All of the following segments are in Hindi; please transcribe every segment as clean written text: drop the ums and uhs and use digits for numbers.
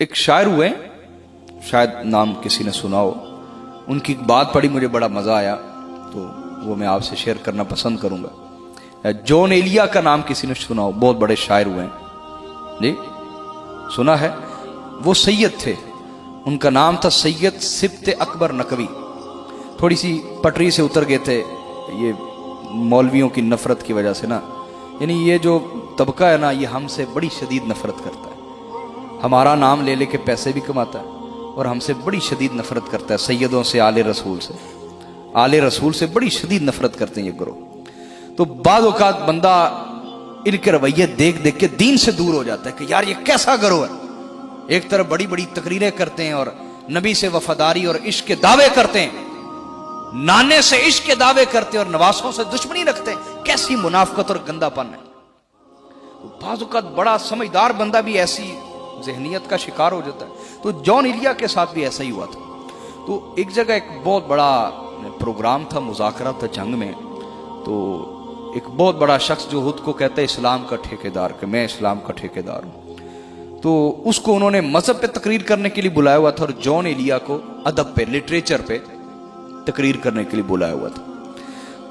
एक शायर हुए, शायद नाम किसी ने सुना हो, उनकी एक बात पढ़ी, मुझे बड़ा मज़ा आया, तो वो मैं आपसे शेयर करना पसंद करूंगा। जॉन एलिया का नाम किसी ने सुना हो, बहुत बड़े शायर हुए हैं जी, सुना है? वो सैयद थे, उनका नाम था सैयद सिब्त अकबर नकवी। थोड़ी सी पटरी से उतर गए थे ये मौलवियों की नफरत की वजह से ना, यानी ये जो तबका है ना, ये हमसे बड़ी शदीद नफरत करता है, हमारा नाम ले लेके पैसे भी कमाता है और हमसे बड़ी शदीद नफरत करता है। सैयदों से, आले रसूल से बड़ी शदीद नफरत करते हैं ये ग्रोह। तो बाद औकात बंदा इनके रवैये देख देख के दीन से दूर हो जाता है कि यार ये कैसा ग्रोह है। एक तरफ बड़ी बड़ी तकरीरें करते हैं और नबी से वफादारी और इश्क के दावे करते हैं, नाने से इश्क के दावे करते हैं और नवासों से दुश्मनी रखते हैं। कैसी मुनाफकत और गंदापन है। बाद औकात बड़ा समझदार बंदा भी ऐसी जहनियत का शिकार हो जाता है। तो जॉन एलिया के साथ भी ऐसा ही हुआ था। तो एक जगह एक बहुत बड़ा प्रोग्राम था, मुज़ाकरा था जंग में। तो एक बहुत बड़ा शख्स जो खुद को कहता है इस्लाम का ठेकेदार, कि मैं इस्लाम का ठेकेदार हूं, तो उसको उन्होंने मजहब पे तकरीर करने के लिए बुलाया हुआ था और जॉन एलिया को अदब पे, लिटरेचर पे तकरीर करने के लिए बुलाया हुआ था।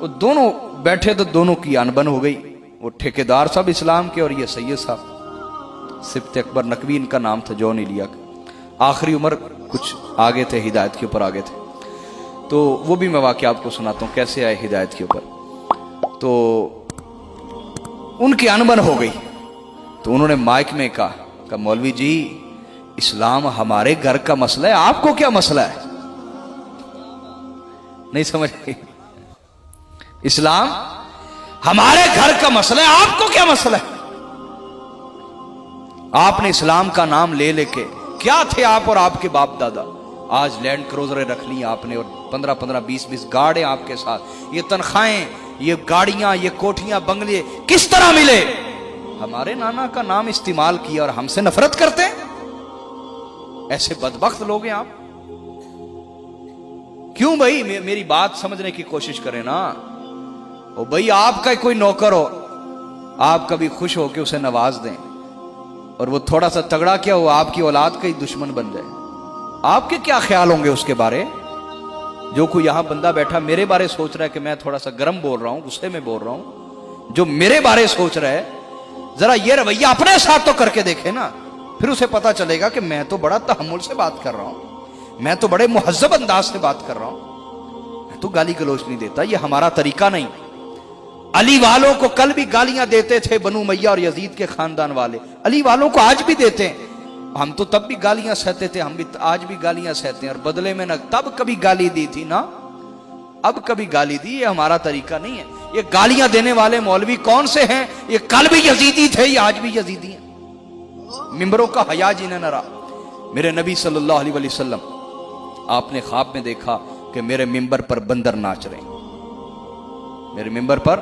वो दोनों बैठे तो दोनों की अनबन हो गई। वो ठेकेदार साहब इस्लाम के और ये सैयद साहब सिब्त अकबर नकवी, इनका नाम था जॉन एलिया का। आखिरी उम्र कुछ आगे थे, हिदायत के ऊपर आगे थे। तो वो भी मैं वाकया आपको सुनाता हूँ कैसे आए हिदायत के ऊपर। तो उनकी अनबन हो गई तो उन्होंने माइक में कहा मौलवी जी, इस्लाम हमारे घर का मसला है, आपको क्या मसला है? नहीं समझ? इस्लाम हमारे घर का मसला है, आपको क्या मसला है? आपने इस्लाम का नाम ले लेके क्या थे आप और आपके बाप दादा? आज लैंड क्रूजरें रख ली आपने और 15-15, 20-20 गाड़े आपके साथ, ये तनख्वाहें, ये गाड़ियां, ये कोठियां, बंगले किस तरह मिले? हमारे नाना का नाम इस्तेमाल किया और हमसे नफरत करते हैं। ऐसे बदबख्त लोग हैं आप। क्यों भाई? मेरी बात समझने की कोशिश करें ना। ओ भाई, आपका कोई नौकर हो, आप कभी खुश हो के उसे नवाज दें और वो थोड़ा सा तगड़ा क्या हो, आपकी औलाद का ही दुश्मन बन जाए, आपके क्या ख्याल होंगे उसके बारे? जो कोई यहां बंदा बैठा मेरे बारे सोच रहा है कि मैं थोड़ा सा गर्म बोल रहा हूं, गुस्से में बोल रहा हूं, जो मेरे बारे सोच रहा है, जरा ये रवैया अपने साथ तो करके देखे ना, फिर उसे पता चलेगा कि मैं तो बड़ा तहम्मुल से बात कर रहा हूं, मैं तो बड़े मुहज्जब अंदाज से बात कर रहा हूं, मैं तो गाली गलोच नहीं देता, ये हमारा तरीका नहीं। अली वालों को कल भी गालियां देते थे बनु मैया और यजीद के खानदान वाले, अली वालों को आज भी देते हैं। हम तो तब भी गालियां सहते थे, हम भी आज भी गालियां सहते हैं और बदले में ना तब कभी गाली दी थी ना अब कभी गाली दी। ये हमारा तरीका नहीं है। ये गालियां देने वाले मौलवी कौन से हैं? ये कल भी यजीदी थे, ये आज भी यजीदी हैं। मिंबरों का हया जिन्हें न रहा। मेरे नबी सल्लल्लाहु अलैहि वसल्लम, आपने ख्वाब में देखा कि मेरे मिंबर पर बंदर नाच रहे हैं, मेरे मिंबर पर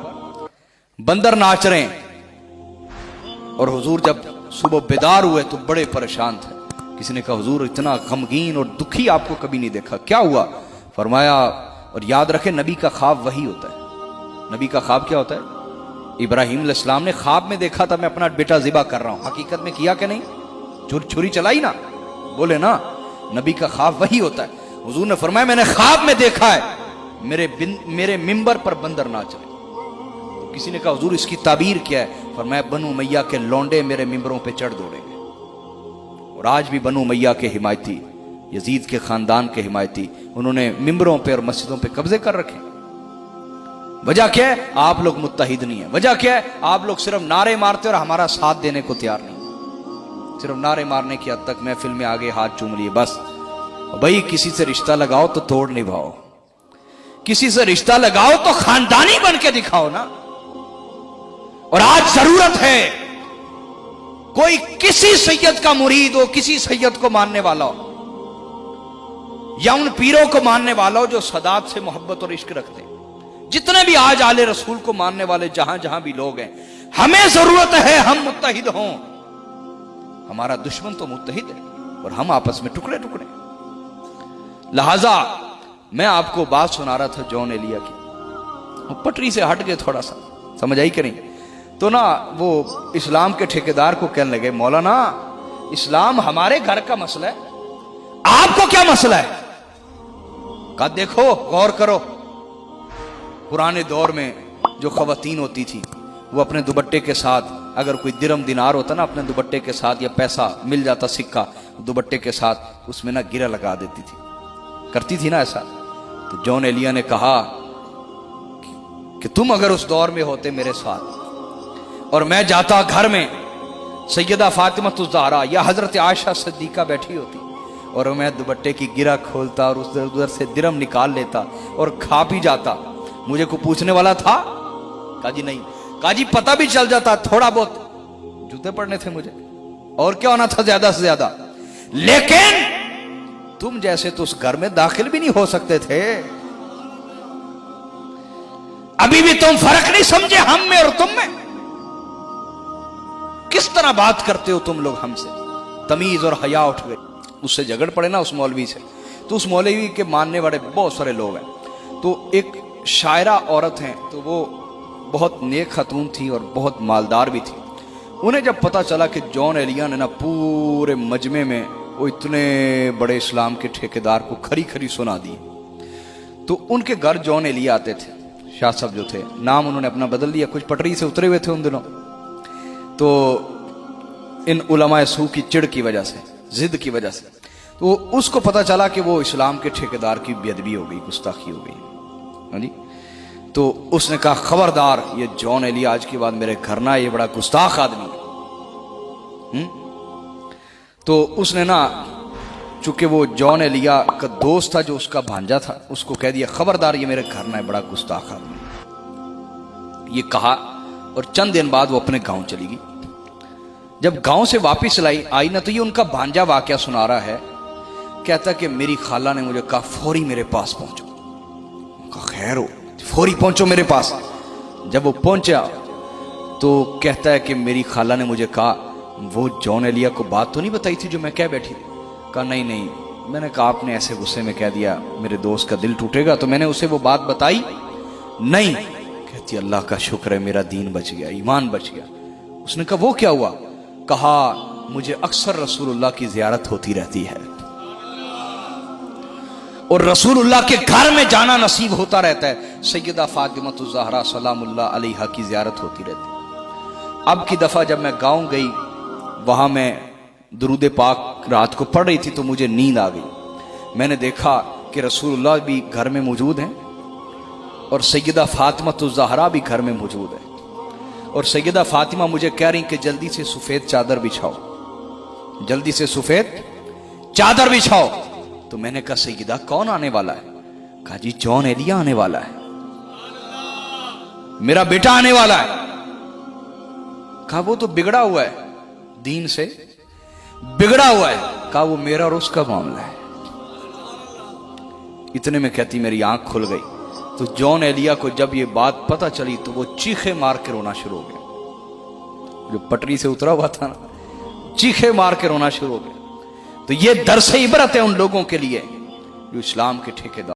बंदर नाच रहे हैं। और हुजूर जब सुबह बेदार हुए तो बड़े परेशान थे। किसी ने कहा हुजूर, इतना गमगीन और दुखी आपको कभी नहीं देखा, क्या हुआ? फरमाया, और याद रखें नबी का ख्वाब वही होता है। नबी का ख्वाब क्या होता है? इब्राहिम अलैहिस्सलाम ने ख्वाब में देखा था मैं अपना बेटा ज़िबा कर रहा हूं, हकीकत में किया कि नहीं? छुरी चलाई ना, बोले ना, नबी का ख्वाब वही होता है। हुजूर ने फरमाया मैंने ख्वाब में देखा है मेरे मिंबर पर बंदर नाच रहे। तो किसी ने कहा हुजूर इसकी ताबीर क्या है? फरमाया बनु मैया के लौंडे मेरे मिंबरों पे चढ़ दौड़ेंगे। और आज भी बनु मैया के हिमायती, यजीद के खानदान के हिमायती, उन्होंने मिंबरों पे और मस्जिदों पे कब्जे कर रखे। वजह क्या है? आप लोग मुत्तहिद नहीं है। वजह क्या है? आप लोग सिर्फ नारे मारते और हमारा साथ देने को तैयार नहीं। सिर्फ नारे मारने की हद तक महफिल में आगे हाथ चूम लिए बस। भाई किसी से रिश्ता लगाओ तो तोड़ निभाओ, किसी से रिश्ता लगाओ तो खानदानी बन के दिखाओ ना। और आज जरूरत है कोई किसी सैयद का मुरीद हो, किसी सैयद को मानने वाला हो, या उन पीरों को मानने वाला हो जो सदात से मोहब्बत और इश्क रखते हैं। जितने भी आज आले रसूल को मानने वाले जहां जहां भी लोग हैं, हमें जरूरत है हम मुत्तहिद हों। हमारा दुश्मन तो मुत्तहिद है और हम आपस में टुकड़े टुकड़े। लिहाजा मैं आपको बात सुना रहा था जॉन एलिया की, पटरी से हट गए थोड़ा सा, समझ आई कि नहीं? तो ना वो इस्लाम के ठेकेदार को कहने लगे, मौलाना इस्लाम हमारे घर का मसला है, आपको क्या मसला है? कहा देखो, गौर करो, पुराने दौर में जो खवातीन होती थी वो अपने दुपट्टे के साथ, अगर कोई दिरम दिनार होता ना अपने दुपट्टे के साथ, या पैसा मिल जाता सिक्का दुपट्टे के साथ, उसमें ना गिरा लगा देती थी, करती थी ना ऐसा। तो जॉन एलिया ने कहा कि तुम अगर उस दौर में होते मेरे साथ और मैं जाता घर में, सैयदा फातिमा ज़हरा या हजरत आयशा सिद्दीका बैठी होती और मैं दुपट्टे की गिरा खोलता और उधर से दिरम निकाल लेता और खा पी जाता, मुझे को पूछने वाला था? काजी नहीं। काजी पता भी चल जाता, थोड़ा बहुत जूते पड़ने थे मुझे, और क्या होना था ज्यादा से ज्यादा। लेकिन तुम जैसे तो उस घर में दाखिल भी नहीं हो सकते थे। अभी भी तुम फर्क नहीं समझे हम में और तुम में। किस तरह बात करते हो तुम लोग हमसे? तमीज और हया उठ गई। उससे झगड़ पड़े ना उस मौलवी से, तो उस मौलवी के मानने वाले बहुत सारे लोग हैं। तो एक शायरा औरत हैं, तो वो बहुत नेक खतून थी और बहुत मालदार भी थी। उन्हें जब पता चला कि जॉन एलिया ने ना पूरे मजमे में वो इतने बड़े इस्लाम के ठेकेदार को खरी खरी सुना दी, तो उनके घर जॉन एलिया आते थे। शाह साहब जो थे, नाम उन्होंने अपना बदल दिया, कुछ पटरी से उतरे हुए थे उन दिनों। तो इन उलमाए सू की चिड़ की वजह से, जिद की वजह से, तो उसको पता चला कि वो इस्लाम के ठेकेदार की बेअदबी हो गई, गुस्ताखी हो गई। हाँ जी। तो उसने कहा खबरदार, ये जॉन एलिया आज के बाद मेरे घर ना, ये बड़ा गुस्ताख आदमी है। तो उसने ना, चूंकि वो जॉन एलिया का दोस्त था, जो उसका भांजा था, उसको कह दिया खबरदार, ये मेरे घर ना, बड़ा गुस्ताख आदमी। ये कहा और चंद दिन बाद वो अपने गांव चली गई। जब गांव से वापिस आई ना, तो ये उनका भांजा वाकया सुना रहा है। कहता कि मेरी खाला ने मुझे कहा फौरी मेरे पास पहुंचो। खैर हो, फौरी पहुंचो मेरे पास। जब वो पहुंचा तो कहता है कि मेरी खाला ने मुझे कहा वो जॉन एलिया को बात तो नहीं बताई थी जो मैं कह बैठी थी? कहा नहीं नहीं, मैंने कहा आपने ऐसे गुस्से में कह दिया मेरे दोस्त का दिल टूटेगा, तो मैंने उसे वो बात बताई नहीं। कहती अल्लाह का शुक्र है मेरा दीन बच गया, ईमान बच गया। उसने कहा वो क्या हुआ? कहा मुझे अक्सर रसूलुल्लाह की जियारत होती रहती है और रसूलुल्लाह के घर में जाना नसीब होता रहता है। सैयदा फातिमा ज़हरा सलामुल्लाह अलैहा की जियारत होती रहती है। अब की दफा जब मैं गांव गई, वहां मैं दुरूद पाक रात को पढ़ रही थी, तो मुझे नींद आ गई। मैंने देखा कि रसूलुल्लाह भी घर में मौजूद हैं और सैयदा फातिमा ज़हरा भी घर में मौजूद है। और सैयदा फातिमा मुझे कह रही कि जल्दी से सफेद चादर बिछाओ, जल्दी से सफेद चादर बिछाओ। तो मैंने कहा सैयदा कौन आने वाला है? कहा जी जॉन एलिया आने वाला है, मेरा बेटा आने वाला है। कहा वो तो बिगड़ा हुआ है, दीन से बिगड़ा हुआ है। कहा वो मेरा और उसका मामला है। इतने में कहती मेरी आंख खुल गई। तो जॉन एलिया को जब ये बात पता चली तो वो चीखे मार के रोना शुरू हो गया। जो पटरी से उतरा हुआ था ना, चीखे मार के रोना शुरू हो गया। तो ये दरसे इबरत है उन लोगों के लिए जो इस्लाम के ठेकेदार